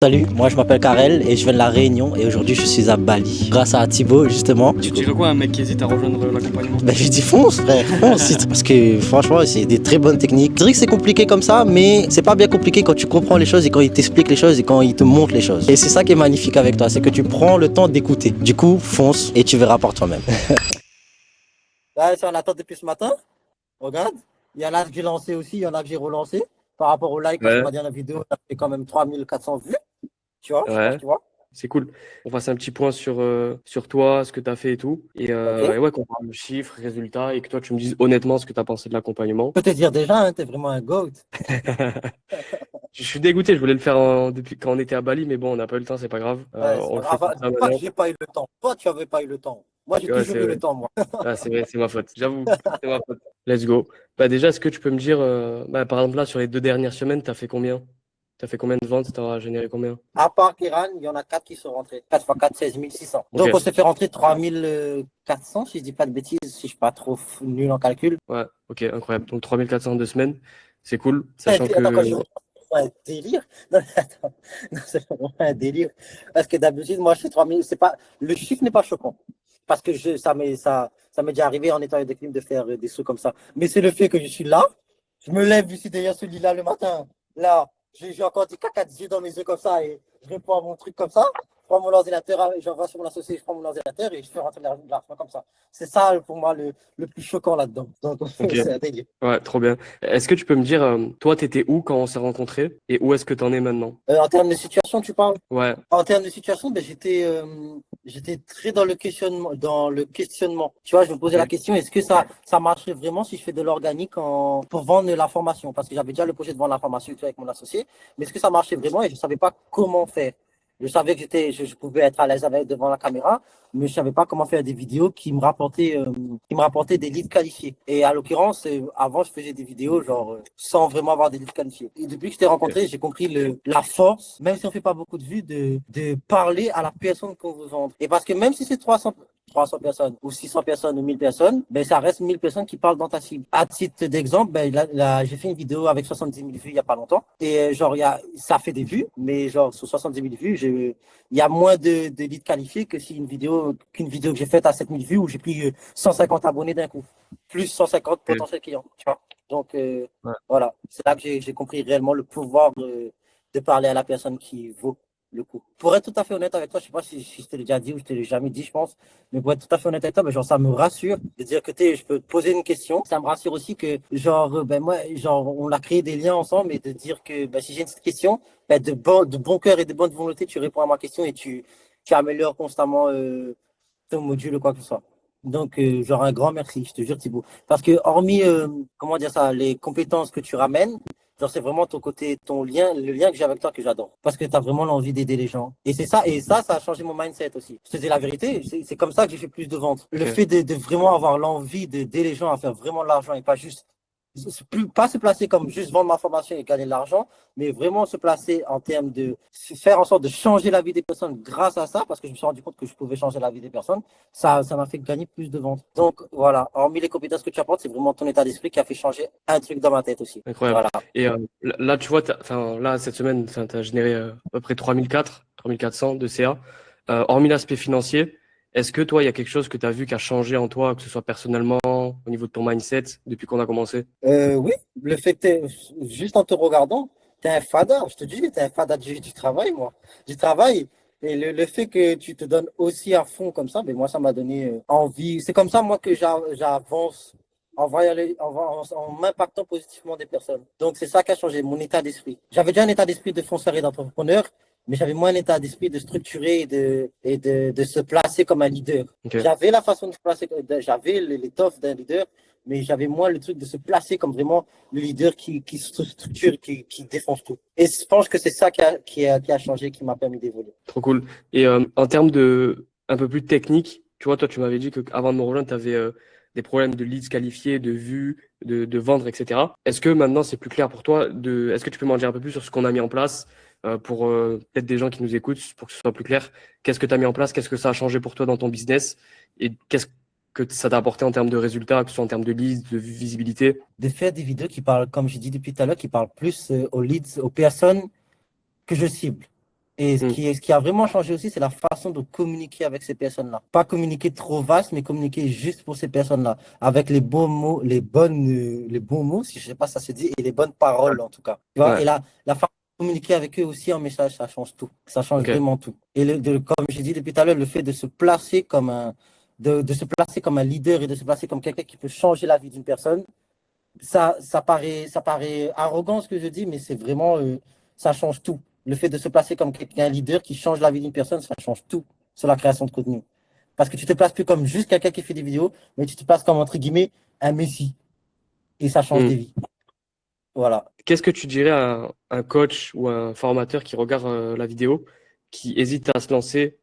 Salut, moi je m'appelle Karel et je viens de La Réunion et aujourd'hui je suis à Bali. Grâce à Thibaut justement. Tu dirais quoi à un mec qui hésite à rejoindre l'accompagnement? Ben je dis fonce frère, fonce. Parce que franchement c'est des très bonnes techniques. C'est vrai que c'est compliqué comme ça mais c'est pas bien compliqué quand tu comprends les choses et quand il t'explique les choses et quand il te montre les choses. Et c'est ça qui est magnifique avec toi, c'est que tu prends le temps d'écouter. Du coup fonce et tu verras par toi-même. Là c'est en attente depuis ce matin, regarde. Il y en a que j'ai lancé aussi, il y en a que j'ai relancé. Par rapport au like, parce que Ouais, ma dernière vidéo a fait quand même 3400 vues. Tu vois, je sais pas si ouais, tu vois. c'est cool. On fasse un petit point sur toi, ce que tu as fait et tout. Et Ok. ouais, qu'on parle de chiffres, résultats, et que toi, tu me dises honnêtement ce que tu as pensé de l'accompagnement. Je peux te dire déjà, hein, t'es vraiment un GOAT. Je suis dégoûté, je voulais le faire depuis quand on était à Bali, mais bon, on n'a pas eu le temps, c'est pas grave. Ouais, c'est On pas le fait comme grave. ça Dis pas que maintenant. j'ai pas eu le temps. Toi, tu avais pas eu le temps. Moi, j'ai Ouais, toujours c'est eu le vrai. temps, moi. Ah, c'est vrai, c'est ma faute. J'avoue, c'est ma faute. Let's go. Bah déjà, est-ce que tu peux me dire, par exemple là, sur les 2 dernières semaines, t'as fait combien? T'as fait combien de ventes? T'as généré combien? À part Kiran, il y en a 4 qui sont rentrés. 4 x 4, 16 600. Ok, Donc, on s'est fait rentrer 3400, si je dis pas de bêtises, si je suis pas trop nul en calcul. ouais, ok, incroyable. Donc 3400 en 2 semaines, c'est cool, sachant Attends, que quand je reprends, c'est un délire. Non, attends. Non, c'est vraiment un délire. Parce que d'habitude, moi, je fais 3000. C'est pas, le chiffre n'est pas choquant. Parce que ça m'est déjà arrivé en étant avec des films de faire des trucs comme ça. Mais c'est le fait que je suis là. Je me lève ici derrière ce lit-là le matin. Là, j'ai encore des caca yeux dans mes yeux comme ça et je réponds à mon truc comme ça. Je prends mon ordinateur, j'envoie sur mon associé, je prends mon ordinateur et je fais rentrer l'argent comme ça. C'est ça pour moi le plus choquant là-dedans. Donc, ok, c'est un délire. ouais, trop bien. Est-ce que tu peux me dire, toi, t'étais où quand on s'est rencontrés et où est-ce que t'en es maintenant? En termes de situation, tu parles? Ouais, En termes de situation, ben, j'étais très dans le questionnement, dans le questionnement. Tu vois, je me posais la ok, question, est-ce que ça marcherait vraiment si je fais de l'organique pour vendre la formation? Parce que j'avais déjà le projet de vendre la formation et tout avec mon associé, mais est-ce que ça marchait vraiment et je ne savais pas comment faire. Je savais que je pouvais être à l'aise devant la caméra, mais je savais pas comment faire des vidéos qui me rapportaient des leads qualifiés. Et à l'occurrence, avant, je faisais des vidéos genre sans vraiment avoir des leads qualifiés. Et depuis que je t'ai ok, rencontré, j'ai compris la force, même si on fait pas beaucoup de vues, de parler à la personne qu'on veut vendre. Et parce que même si c'est 300 personnes ou 600 personnes ou 1000 personnes, ben ça reste 1000 personnes qui parlent dans ta cible. À titre d'exemple, ben j'ai fait une vidéo avec 70 000 vues il y a pas longtemps et genre ça fait des vues, mais genre sur 70 000 vues, il y a moins de leads qualifiés que si qu'une vidéo que j'ai faite à 7000 vues où j'ai pris 150 abonnés d'un coup, plus 150 ok, potentiels clients, tu vois. Donc ouais. voilà, c'est là que j'ai compris réellement le pouvoir de parler à la personne qui vaut le coup. Pour être tout à fait honnête avec toi, je sais pas si je te l'ai déjà dit ou je te l'ai jamais dit, je pense, mais pour être tout à fait honnête avec toi, ben, genre, ça me rassure de dire que je peux te poser une question. Ça me rassure aussi que, genre, ben, moi, genre, on a créé des liens ensemble et de dire que, ben, si j'ai une petite question, ben, de bon cœur et de bonne volonté, tu réponds à ma question et tu améliores constamment ton module ou quoi que ce soit. Donc, genre, un grand merci, je te jure, Thibaut. Parce que, hormis, comment dire ça, les compétences que tu ramènes, genre, c'est vraiment ton côté, ton lien, le lien que j'ai avec toi que j'adore. Parce que tu as vraiment l'envie d'aider les gens. Et c'est ça, ça a changé mon mindset aussi. Je te dis la vérité, c'est comme ça que j'ai fait plus de ventes. Le Ok. fait de vraiment avoir l'envie d'aider les gens à faire vraiment de l'argent et pas juste, pas se placer comme juste vendre ma formation et gagner de l'argent, mais vraiment se placer en termes de faire en sorte de changer la vie des personnes grâce à ça, parce que je me suis rendu compte que je pouvais changer la vie des personnes. Ça m'a fait gagner plus de ventes. Donc voilà, hormis les compétences que tu apportes, c'est vraiment ton état d'esprit qui a fait changer un truc dans ma tête aussi. Incroyable. Voilà. Et là, tu vois, enfin, là, cette semaine, tu as généré à peu près 3400 de CA. Hormis l'aspect financier, est-ce que toi, il y a quelque chose que tu as vu qui a changé en toi, que ce soit personnellement, au niveau de ton mindset, depuis qu'on a commencé? Oui, le fait que juste en te regardant, t'es un fada, je te dis, t'es un fada du travail, moi. Du travail. Et le fait que tu te donnes aussi à fond comme ça, ben moi, ça m'a donné envie. C'est comme ça, moi, que j'avance en m'impactant positivement des personnes. Donc, c'est ça qui a changé, mon état d'esprit. J'avais déjà un état d'esprit de fonceur et d'entrepreneur, mais j'avais moins un état d'esprit de structurer et de se placer comme un leader. Ok. J'avais la façon de se placer, j'avais l'étoffe d'un leader, mais j'avais moins le truc de se placer comme vraiment le leader qui structure, qui défonce tout. Et je pense que c'est ça qui a changé, qui m'a permis d'évoluer. Trop cool. Et en termes de un peu plus technique, tu vois, toi, tu m'avais dit que avant de me rejoindre, tu avais des problèmes de leads qualifiés, de vues, de vendre, etc. Est-ce que maintenant c'est plus clair pour toi est-ce que tu peux m'en dire un peu plus sur ce qu'on a mis en place pour peut-être des gens qui nous écoutent, pour que ce soit plus clair? Qu'est-ce que tu as mis en place? Qu'est-ce que ça a changé pour toi dans ton business? Et qu'est-ce que ça t'a apporté en termes de résultats, que ce soit en termes de leads, de visibilité? De faire des vidéos qui parlent, comme j'ai dit depuis tout à l'heure, qui parlent plus aux leads, aux personnes que je cible. Et Mm. ce qui a vraiment changé aussi, c'est la façon de communiquer avec ces personnes-là. Pas communiquer trop vaste, mais communiquer juste pour ces personnes-là. Avec les bons mots, les bons mots, si je sais pas si ça se dit, et les bonnes paroles, en tout cas. Tu vois, Ouais, et la façon de communiquer avec eux aussi en message, ça change tout. Ça change ok. vraiment tout. Et comme j'ai dit depuis tout à l'heure, le fait de se placer comme de se placer comme un leader et de se placer comme quelqu'un qui peut changer la vie d'une personne, ça paraît arrogant ce que je dis, mais c'est vraiment, ça change tout. Le fait de se placer comme quelqu'un leader qui change la vie d'une personne, ça change tout sur la création de contenu. Parce que tu te places plus comme juste quelqu'un qui fait des vidéos, mais tu te places comme, entre guillemets, un messie. Et ça change Mm. des vies. Voilà. Qu'est-ce que tu dirais à un coach ou un formateur qui regarde la vidéo, qui hésite à se lancer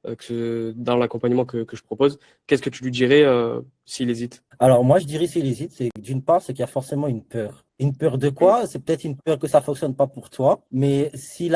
dans l'accompagnement que je propose? Qu'est-ce que tu lui dirais s'il hésite? Alors, moi, je dirais s'il hésite, c'est d'une part, c'est qu'il y a forcément une peur. Une peur de quoi? C'est peut-être une peur que ça fonctionne pas pour toi, mais si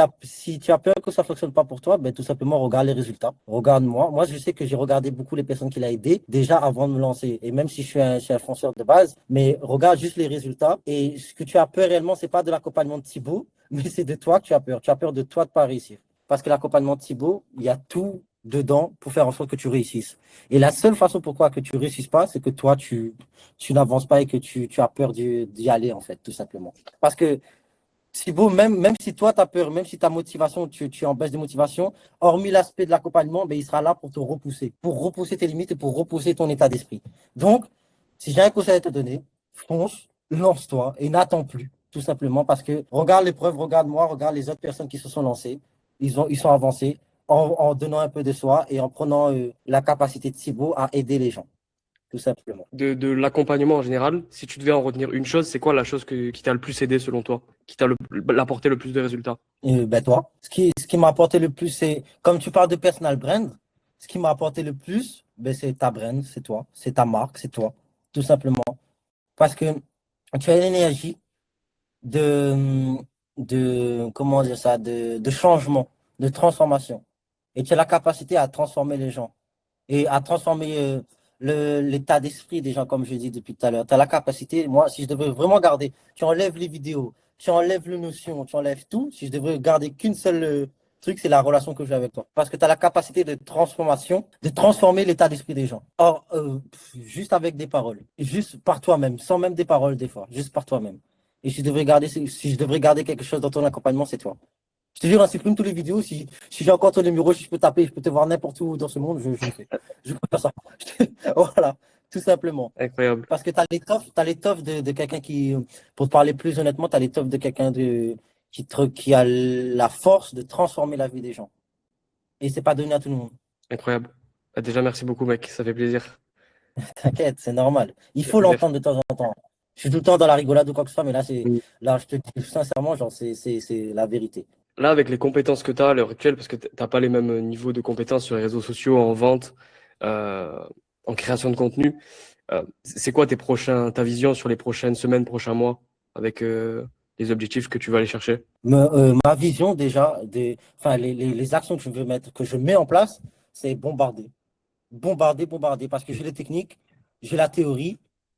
tu as peur que ça fonctionne pas pour toi, ben, tout simplement, regarde les résultats. Regarde-moi. Moi, je sais que j'ai regardé beaucoup les personnes qui l'ont aidé déjà avant de me lancer. Et même si je suis un fonceur de base, mais regarde juste les résultats. Et ce que tu as peur réellement, c'est pas de l'accompagnement de Thibaut, mais c'est de toi que tu as peur. Tu as peur de toi de pas réussir. Parce que l'accompagnement de Thibaut, il y a tout dedans pour faire en sorte que tu réussisses. Et la seule façon pourquoi que tu ne réussisses pas, c'est que toi, tu n'avances pas et que tu as peur d'y aller, en fait, tout simplement. Parce que Thibaut, même si toi, tu as peur, même si ta motivation, tu es en baisse de motivation, hormis l'aspect de l'accompagnement, ben, il sera là pour repousser tes limites et pour repousser ton état d'esprit. Donc, si j'ai un conseil à te donner, fonce, lance-toi et n'attends plus, tout simplement, parce que regarde l'épreuve, regarde moi, regarde les autres personnes qui se sont lancées, ils sont avancés en donnant un peu de soi et en prenant la capacité de Thibaut à aider les gens, tout simplement. De l'accompagnement en général, si tu devais en retenir une chose, c'est quoi la chose qui t'a le plus aidé selon toi, qui t'a apporté le plus de résultats? Ben toi, ce qui m'a apporté le plus, c'est, comme tu parles de personal brand, ce qui m'a apporté le plus, ben, c'est ta brand, c'est toi, c'est ta marque, c'est toi, tout simplement. Parce que tu as l'énergie de, comment dire ça, de changement, de transformation. Et tu as la capacité à transformer les gens et à transformer l'état d'esprit des gens, comme je dis depuis tout à l'heure. Tu as la capacité, moi, si je devais vraiment garder, tu enlèves les vidéos, tu enlèves les notions, tu enlèves tout, si je devais garder qu'une seule truc, c'est la relation que j'ai avec toi. Parce que tu as la capacité de transformation, de transformer l'état d'esprit des gens. Or, juste avec des paroles, juste par toi-même, sans même des paroles des fois, juste par toi-même. Et si je devrais garder quelque chose dans ton accompagnement, c'est toi. Je te jure, hein, supprime toutes les vidéos. Si j'ai encore ton numéro, si je peux taper, je peux te voir n'importe où dans ce monde, je le fais. Je peux faire ça. Voilà, tout simplement. Incroyable. Parce que tu as l'étoffe de quelqu'un qui, pour te parler plus honnêtement, tu as l'étoffe de quelqu'un qui a la force de transformer la vie des gens. Et c'est pas donné à tout le monde. Incroyable. Bah, déjà, merci beaucoup, mec. Ça fait plaisir. T'inquiète, c'est normal. Il Ça fait faut plaisir. l'entendre de temps en temps. Je suis tout le temps dans la rigolade ou quoi que ce soit, mais Mm. là, je te dis sincèrement, genre, c'est la vérité. Là, avec les compétences que tu as à l'heure actuelle, parce que tu n'as pas les mêmes niveaux de compétences sur les réseaux sociaux, en vente, euh, en création de contenu, c'est quoi ta vision sur les prochaines semaines, prochains mois, avec les objectifs que tu vas aller chercher? Ma vision déjà, enfin, les actions que je veux mettre, que je mets en place, c'est bombarder. Bombarder, bombarder. Parce que j'ai les techniques, j'ai la théorie,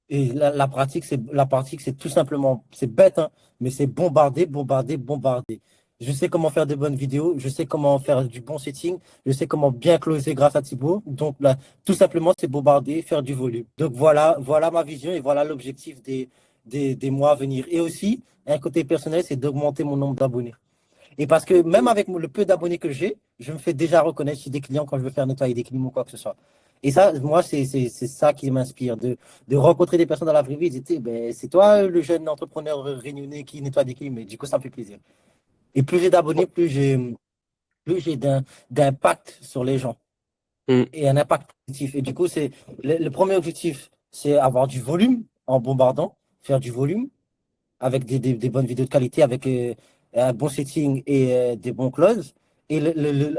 et la pratique, c'est tout simplement, c'est bête, hein, mais c'est bombarder, bombarder, bombarder. Je sais comment faire de bonnes vidéos, je sais comment faire du bon setting, je sais comment bien closer grâce à Thibaut. Donc là, tout simplement, c'est bombarder, faire du volume. Donc voilà ma vision et voilà l'objectif des mois à venir. Et aussi, un côté personnel, c'est d'augmenter mon nombre d'abonnés. Et parce que même avec le peu d'abonnés que j'ai, je me fais déjà reconnaître chez des clients quand je veux faire nettoyer des clims ou quoi que ce soit. Et ça, moi, c'est ça qui m'inspire, de rencontrer des personnes dans la vraie vie. Ils disaient, ben, c'est toi le jeune entrepreneur réunionnais qui nettoie des clims. Et du coup, ça me fait plaisir. Et plus j'ai d'abonnés, plus j'ai d'impact sur les gens Mm. et un impact positif. Et du coup, c'est le premier objectif, c'est avoir du volume en bombardant, faire du volume avec des bonnes vidéos de qualité, avec un bon setting et des bons closes. Et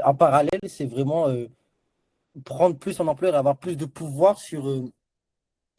en parallèle, c'est vraiment prendre plus en ampleur et avoir plus de pouvoir sur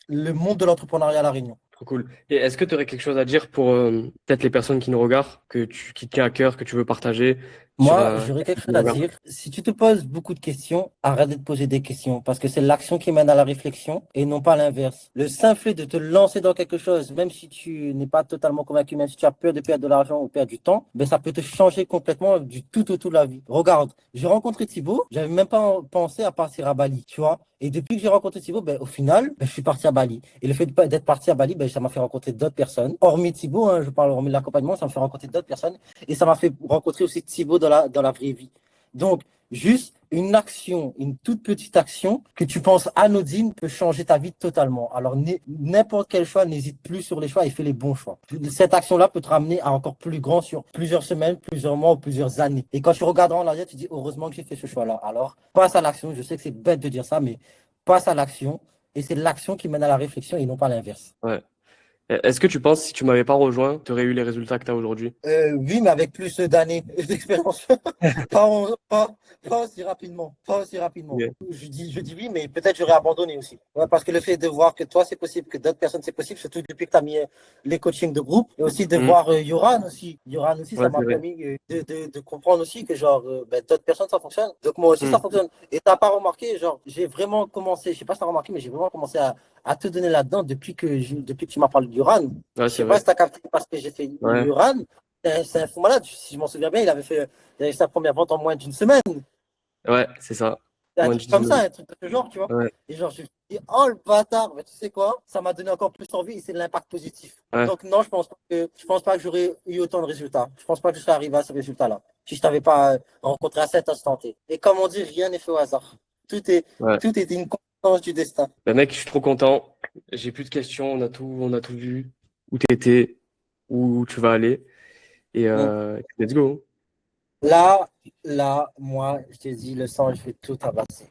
le monde de l'entrepreneuriat à La Réunion. Trop cool. Et est-ce que tu aurais quelque chose à dire pour peut-être les personnes qui nous regardent, qui te tient à cœur, que tu veux partager, sur Moi, j'aurais quelque chose à Instagram. dire. Si tu te poses beaucoup de questions, arrête de te poser des questions parce que c'est l'action qui mène à la réflexion et non pas l'inverse. Le simple fait de te lancer dans quelque chose, même si tu n'es pas totalement convaincu, même si tu as peur de perdre de l'argent ou perdre du temps, ben ça peut te changer complètement du tout au tout de la vie. Regarde, j'ai rencontré Thibaut, j'avais même pas pensé à partir à Bali, tu vois. Et depuis que j'ai rencontré Thibaut, ben, au final, ben, je suis parti à Bali. Et le fait d'être parti à Bali, ben, ça m'a fait rencontrer d'autres personnes. Hormis Thibaut, hein, je parle hormis l'accompagnement, ça me fait rencontrer d'autres personnes. Et ça m'a fait rencontrer aussi Thibaut dans la vraie vie. Donc, juste une action, une toute petite action que tu penses anodine peut changer ta vie totalement. Alors, n'importe quel choix, n'hésite plus sur les choix et fais les bons choix. Cette action-là peut te ramener à encore plus grand sur plusieurs semaines, plusieurs mois ou plusieurs années. Et quand tu regarderas en arrière, tu dis heureusement que j'ai fait ce choix-là. Alors, passe à l'action. Je sais que c'est bête de dire ça, mais passe à l'action. Et c'est l'action qui mène à la réflexion et non pas l'inverse. Ouais. Est-ce que tu penses, si tu m'avais pas rejoint, tu aurais eu les résultats que tu as aujourd'hui? Oui, mais avec plus d'années d'expérience. Pas aussi rapidement. Pas aussi rapidement. Ok. Je dis oui, mais peut-être j'aurais abandonné aussi. Ouais, parce que le fait de voir que toi, c'est possible, que d'autres personnes, c'est possible, surtout depuis que tu as mis les coachings de groupe, et aussi de Mhm. voir Yoran aussi. Yoran aussi, Ouais, ça m'a c'est vrai. permis de comprendre aussi que genre, ben, d'autres personnes, ça fonctionne. Donc moi aussi, ça Mhm. fonctionne. Et t'as pas remarqué, genre, j'ai vraiment commencé, je sais pas si tu as remarqué, mais j'ai vraiment commencé à te donner là-dedans depuis que tu m'as parlé de Yoran. Ouais, Je c'est sais pas vrai. si tu as capté parce que j'ai fait Ouais. Yoran. C'est un fou malade. Si je m'en souviens bien, il avait fait sa première vente en moins d'une semaine. Ouais, c'est ça. Un Moins truc d'une comme ça, semaine. un truc de ce genre, tu vois. Ouais. Et genre, je me suis dit, oh le bâtard, mais tu sais quoi, ça m'a donné encore plus envie et c'est de l'impact positif. Ouais. Donc non, je pense pas que j'aurais eu autant de résultats. Je pense pas que je serais arrivé à ce résultat-là si je t'avais pas rencontré à cet instant T. Et comme on dit, rien n'est fait au hasard. Ouais. Tout est une constance du destin. Bah, mec, je suis trop content. J'ai plus de questions. On a tout vu. Où t'étais, où tu vas aller. Et Mm. let's go. Moi, je te dis, le sang, je vais tout tabasser.